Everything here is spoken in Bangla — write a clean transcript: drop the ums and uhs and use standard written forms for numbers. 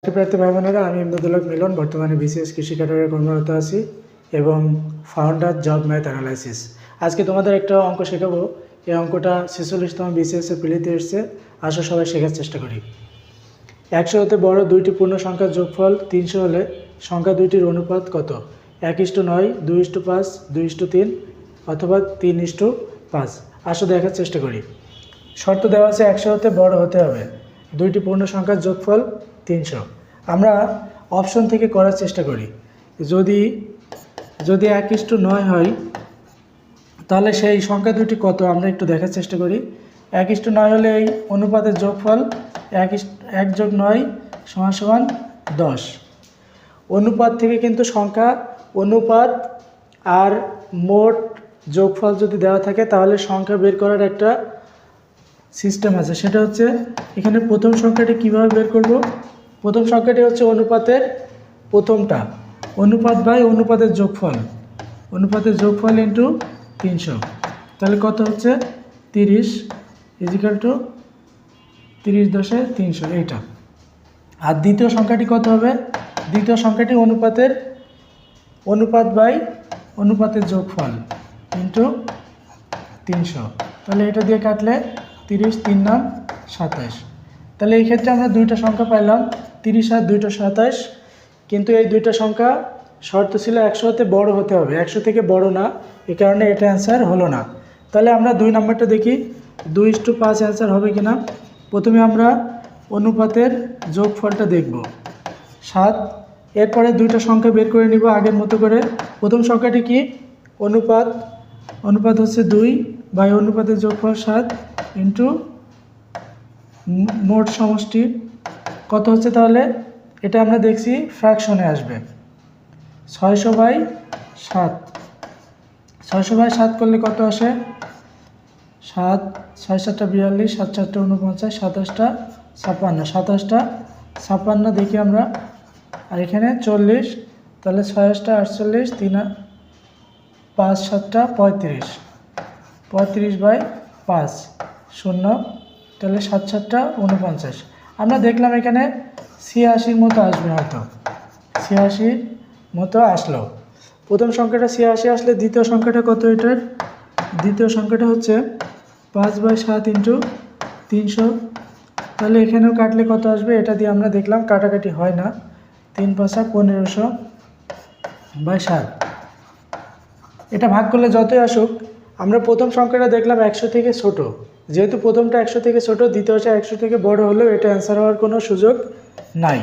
প্রার্থী ভাই বোনেরা, আমি ইমদাদুল মিলন বর্তমানে বিসিএস কৃষি ক্যাডারে কর্মরত আছি এবং ফাউন্ডার জব ম্যাথ অ্যানালাইসিস। আজকে তোমাদের একটা অঙ্ক শেখাবো। এই অঙ্কটা 46তম বিসিএসের প্রিলিতে এসছে। আসো সবাই শেখার চেষ্টা করি। 100 হতে বড় দুইটি পূর্ণ সংখ্যার যোগফল 300 হলে সংখ্যা দুইটির অনুপাত কত? 1:9, 2:5, 2:3 অথবা 3:5। আসো দেখার চেষ্টা করি। শর্ত দেওয়া আছে 100 হতে বড় হতে হবে, দুইটি পূর্ণ সংখ্যার যোগফল 300। আমরা অপশন থেকে করার চেষ্টা করি। যদি 1:9 হয় তাহলে সেই সংখ্যা দুটি কত আমরা একটু দেখার চেষ্টা করি। 1:9 হলে এই অনুপাতের যোগফল 1+9 = 10। অনুপাত থেকে কিন্তু সংখ্যা, অনুপাত আর মোট যোগফল যদি দেওয়া থাকে তাহলে সংখ্যা বের করার একটা সিস্টেম আছে। সেটা হচ্ছে এখানে প্রথম সংখ্যাটি কিভাবে বের করব। প্রথম সংখ্যাটি হচ্ছে অনুপাতের প্রথমটা, অনুপাত বাই অনুপাতের যোগফল, অনুপাতের যোগফল ইন্টু 300। তাহলে কত হচ্ছে 30 = 30×300 এইটা। আর দ্বিতীয় সংখ্যাটি কত হবে? দ্বিতীয় সংখ্যাটি অনুপাত বাই অনুপাতের যোগফল ইন্টু 300। তাহলে এটা দিয়ে কাটলে 30, 3 9 27। তাহলে এই ক্ষেত্রে আমরা দুইটা সংখ্যা পাইলাম, 30 আর 227। কিন্তু এই দুইটা সংখ্যা শর্ত ছিল 100 হতে বড় হতে হবে, 100 থেকে বড় না, এই কারণে এটা অ্যান্সার হলো না। তাহলে আমরা 2 নাম্বারটা দেখি 2:5 অ্যান্সার হবে কিনা। প্রথমে আমরা অনুপাতের যোগফলটা দেখব 7। এরপরে দুইটা সংখ্যা বের করে নিব আগের মতো করে। প্রথম সংখ্যাটি কি? অনুপাত হচ্ছে 2 বাই অনুপাতের যোগফল 7 ইন্টু মোট সমষ্টি কত হচ্ছে। তাহলে এটা আমরা দেখছি ফ্র্যাকশনে আসবে 600/7। 600/7 করলে কত আসে? 7 6 7 42, 7 4 49, 27 56, 27 দেখি আমরা। আর এখানে 40, তাহলে 6 48, 3 5 7 35, 35/5 0। তাহলে 7 7 49। আমরা দেখলাম এখানে 86 মতো আসবে, হয়তো 86 মতো আসলো। প্রথম সংখ্যাটা 86 আসলে দ্বিতীয় সংখ্যাটা কত? এটার দ্বিতীয় সংখ্যাটা হচ্ছে 5/7 ইন্টু 300। তাহলে এখানেও কাটলে কত আসবে? এটা দিয়ে আমরা দেখলাম কাটাকাটি হয় না, 3 5 1500/7। এটা ভাগ করলে যতই আসুক, আমরা প্রথম সংখ্যাটা দেখলাম 100 থেকে ছোট। যেহেতু প্রথমটা 100 থেকে ছোট, দ্বিতীয়টা 100 থেকে বড় হলেও এটা অ্যান্সার হওয়ার কোনো সুযোগ নাই।